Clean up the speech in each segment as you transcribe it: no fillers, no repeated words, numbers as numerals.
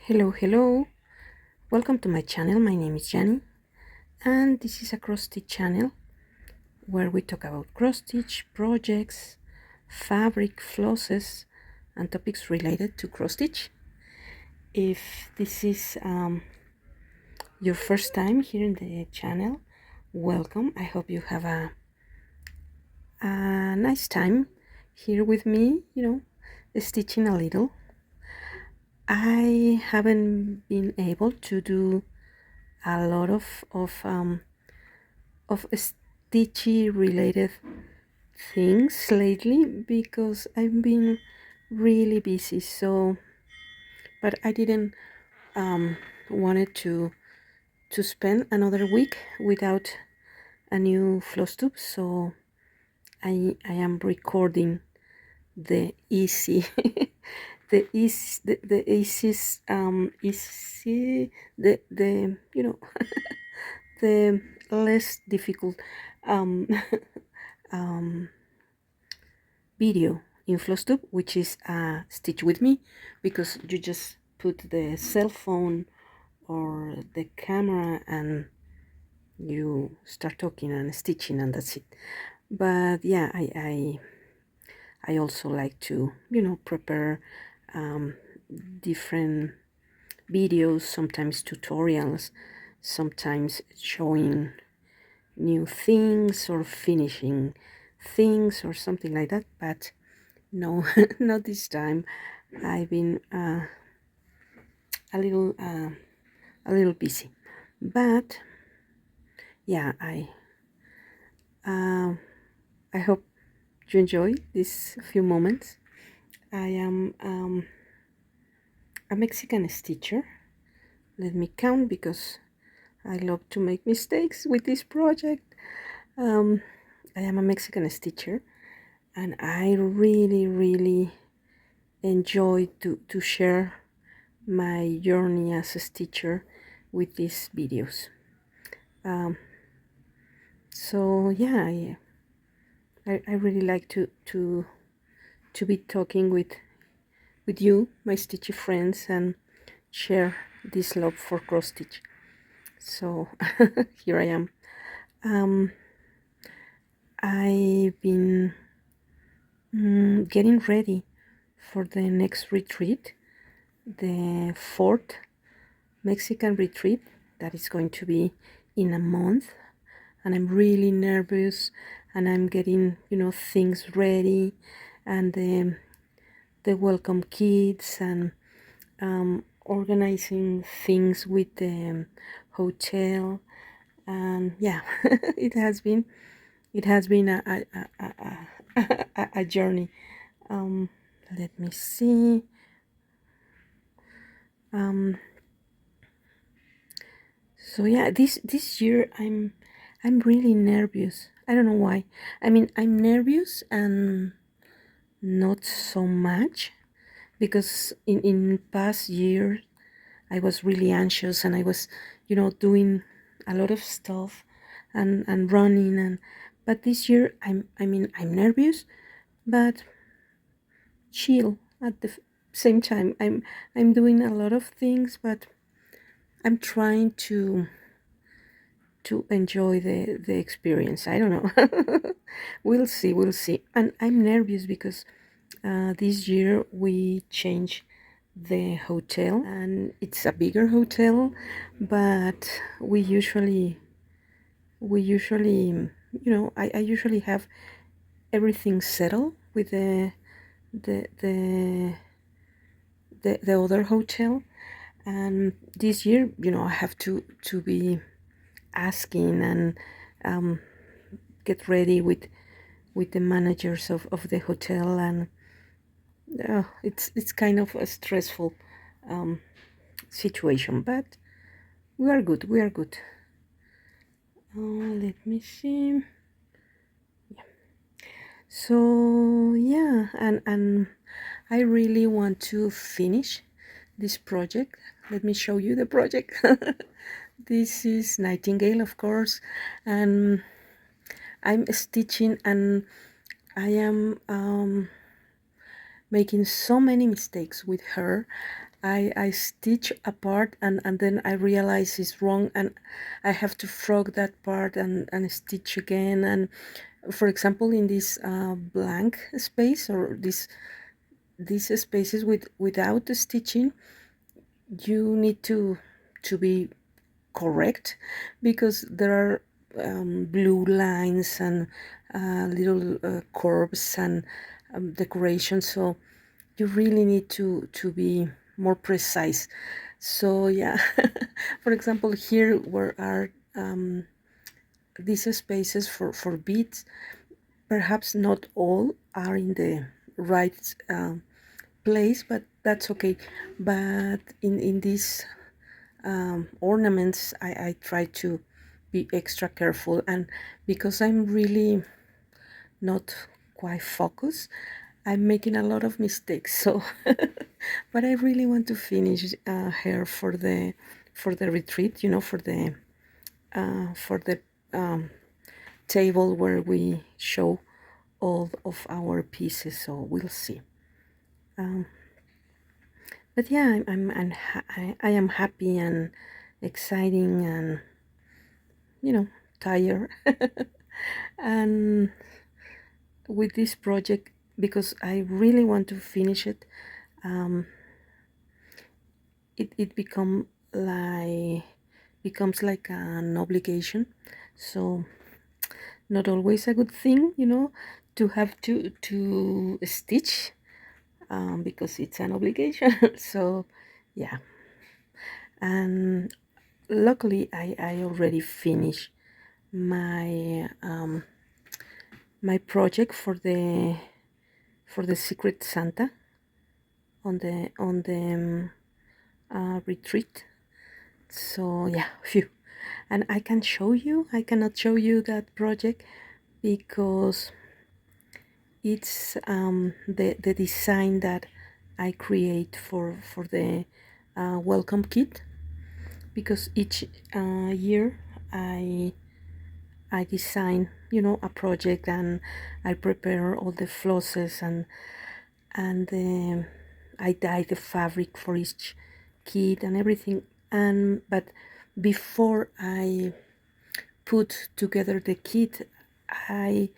Hello, welcome to my channel. My name is Jenny, and this is a cross stitch channel where we talk about cross stitch projects, fabric, flosses, and topics related to cross stitch. If this is your first time here in the channel, welcome. I hope you have a nice time here with me, stitching a little. I haven't been able to do a lot of stitchy related things lately because I've been really busy. But I didn't wanted to spend another week without a new Flosstube, so I am recording the easy the easiest easy the the less difficult video in Flosstube, which is stitch with me, because you just put the cell phone or the camera and you start talking and stitching, and that's it. But yeah, I also like to prepare different videos, sometimes tutorials, sometimes showing new things or finishing things or something like that. But no, not this time. I've been a little busy, but yeah, I hope you enjoy these few moments. I am a Mexican stitcher. Let me count, because I love to make mistakes with this project. I am a Mexican stitcher, and I really enjoy to share my journey as a stitcher with these videos. So yeah, I really like to be talking with you, my stitchy friends, and share this love for cross stitch. So here I am. I've been getting ready for the next retreat, the fourth Mexican retreat that is going to be in a month, and I'm really nervous, and I'm getting things ready, and the welcome kits, and organizing things with the hotel, and yeah, it has been a journey. Let me see. So yeah, this year I'm really nervous. I don't know why. I mean, I'm nervous and not so much, because in past years I was really anxious, and I was doing a lot of stuff and running, and but this year I'm nervous but chill at the same time. I'm doing a lot of things, but I'm trying to enjoy the experience. I don't know. We'll see. And I'm nervous because this year we changed the hotel, and it's a bigger hotel, but we usually I usually have everything settled with the the the other hotel, and this year I have to be asking and get ready with the managers of the hotel, and it's kind of a stressful situation, but we are good. Let me see. So yeah, and I really want to finish this project. Let me show you the project. This is Nightingale, of course, and I'm stitching, and I am making so many mistakes with her. I stitch a part and then I realize it's wrong and I have to frog that part and stitch again. And for example, in this blank space or these spaces without the stitching, you need to be correct because there are blue lines and little curves and decorations, so you really need to be more precise. So yeah, for example, here where are these spaces for beads, perhaps not all are in the right place, but that's okay. But in these ornaments, I try to be extra careful, and because I'm really not quite focused, I'm making a lot of mistakes. So but I really want to finish her for the retreat, you know, for the table where we show all of our pieces. So we'll see. But yeah, I am happy and exciting and, you know, tired and with this project, because I really want to finish it. It becomes like an obligation, so not always a good thing, you know, to have to stitch because it's an obligation. So yeah, and luckily I already finished my my project for the Secret Santa on the retreat. So yeah, phew. And I cannot show you that project because it's the design that I create for the welcome kit, because each year I design, you know, a project and I prepare all the flosses and I dye the fabric for each kit and everything. And but before I put together the kit, I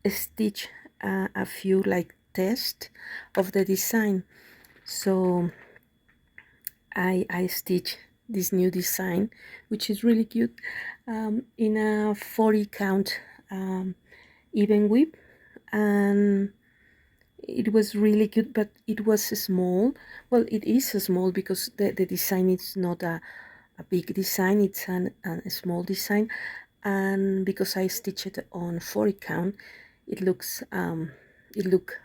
stitch a few like tests of the design. So I stitch this new design, which is really cute, in a 40 count even whip, and it was really cute, but it was small. Well, it is small because the design is not a big design, it's a small design, and because I stitched it on 40 count, it looks it look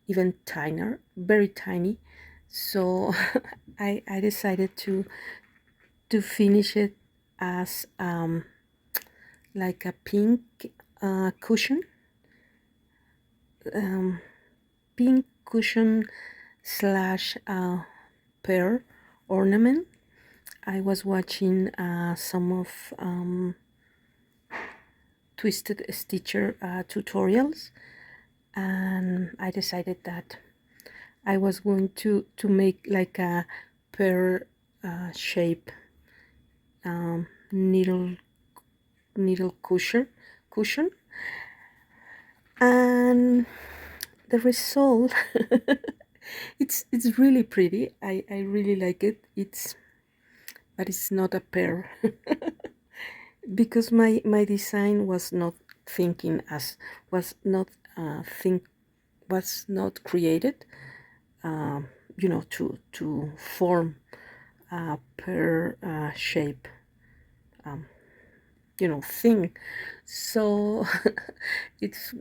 even tinier, very tiny. So I decided to finish it as like a pink cushion, pink cushion slash pear ornament. I was watching some of Twisted Stitcher tutorials, and I decided that I was going to make like a pear shape needle cushion, and the result it's really pretty. I really like it. But it's not a pear because my design was not thinking as was not think was not created, you know, to form a pear shape, you know, thing. So it's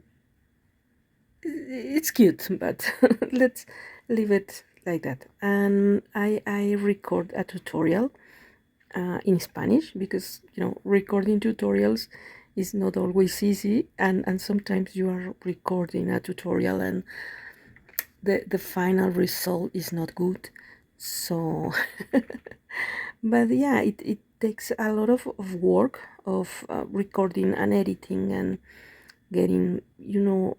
cute, but let's leave it like that. And I record a tutorial in Spanish, because, you know, recording tutorials is not always easy, and sometimes you are recording a tutorial and the final result is not good. So but yeah, it takes a lot of work of recording and editing and getting, you know,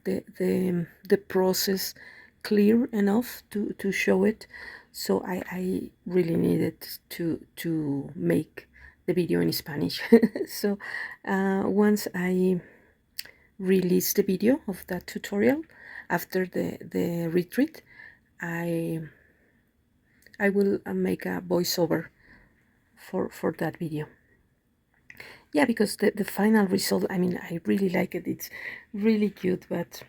the process clear enough to show it. So I really needed to make the video in Spanish. So once I release the video of that tutorial after the retreat, I will make a voiceover for that video. Yeah, because the final result, I mean, I really like it. It's really cute, but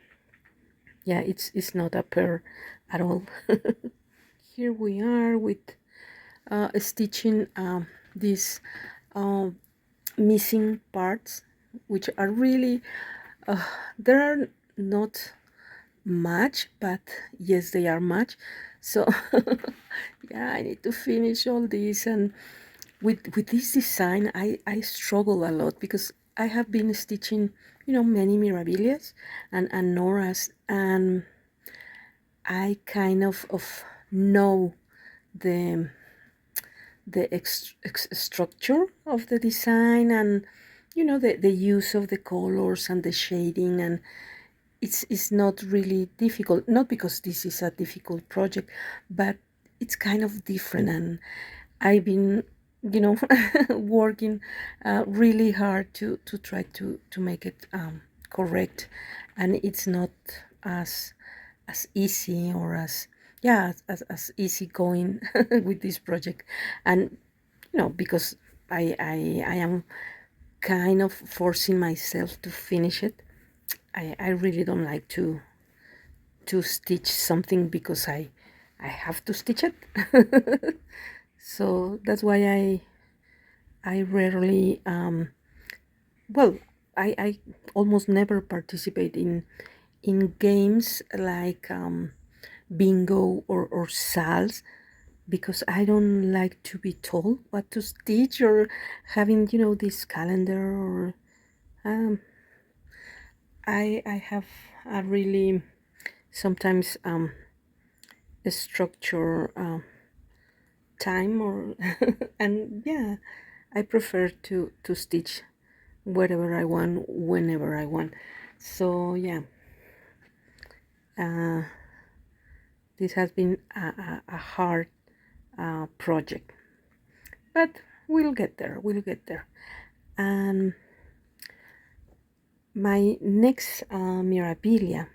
yeah, it's not a pair at all. Here we are with stitching these missing parts, which are really there are not much, but yes, they are much. So yeah, I need to finish all this. And with this design, I struggle a lot because I have been stitching, you know, many Mirabilias and Noras, and I kind of know the structure of the design, and you know, the use of the colors and the shading, and it's not really difficult, not because this is a difficult project, but it's kind of different. And I've been, you know, working really hard to try to make it correct, and it's not as easy or as, yeah, as easy going with this project. And you know, because I am kind of forcing myself to finish it. I really don't like to stitch something because I have to stitch it. So that's why I rarely well, I almost never participate in games like bingo or sals, because I don't like to be told what to stitch, or having, you know, this calendar, or I have a really sometimes a structure time, or and yeah, I prefer to stitch whatever I want, whenever I want. So yeah, this has been a hard project, but we'll get there, we'll get there. And my next Mirabilia,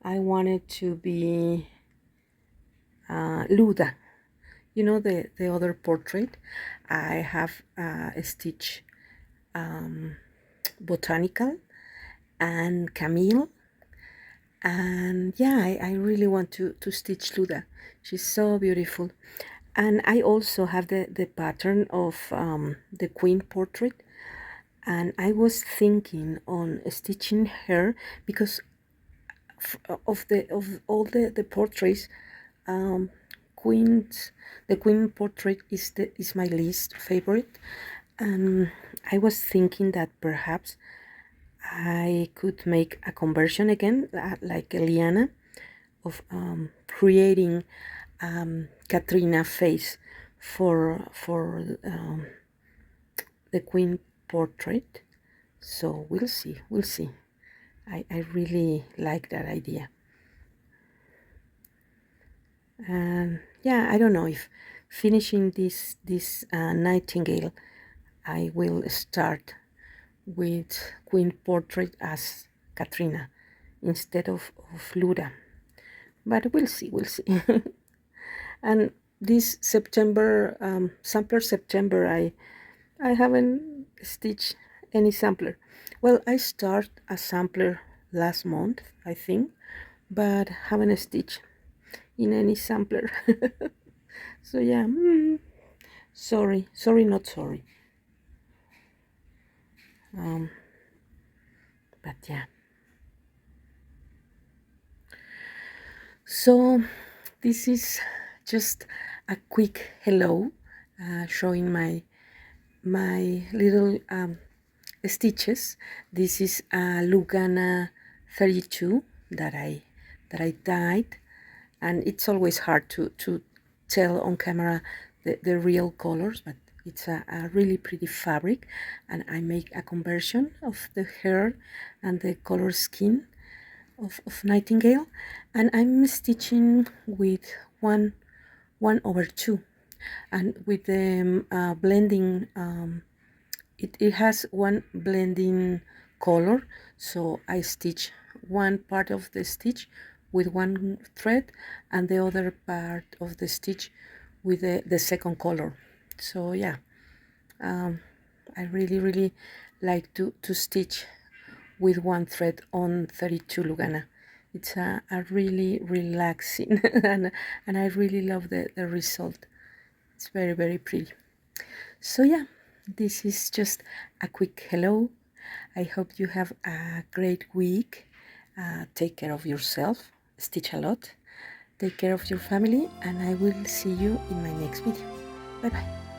I wanted to be Luda. You know, the other portrait, I have stitched Botanical and Camille, and yeah, I really want to stitch Luda. She's so beautiful. And I also have the pattern of the Queen portrait, and I was thinking on stitching her because of all the portraits, Queen's the Queen portrait is my least favorite. And I was thinking that perhaps I could make a conversion again, like Eliana, of creating Katrina face for the Queen portrait. So we'll see, we'll see. I really like that idea. And yeah, I don't know if finishing this Nightingale, I will start with Queen portrait as Katrina instead of Luda. But we'll see, we'll see. And this September, sampler September, I haven't stitched any sampler. Well, I start a sampler last month, I think, but haven't stitched in any sampler. So yeah, sorry, not sorry. But yeah. So this is just a quick hello, showing my little stitches. This is a Lugana 32 that I dyed, and it's always hard to tell on camera the real colors, but it's a really pretty fabric, and I make a conversion of the hair and the color skin of Nightingale, and I'm stitching with 1/2, and with the blending, it has one blending color, so I stitch one part of the stitch with one thread and the other part of the stitch with the second color. So yeah, I really like to stitch with one thread on 32 Lugana. It's a really relaxing and I really love the result. It's very pretty. So yeah, this is just a quick hello. I hope you have a great week. Take care of yourself, stitch a lot, take care of your family, and I will see you in my next video. Bye bye.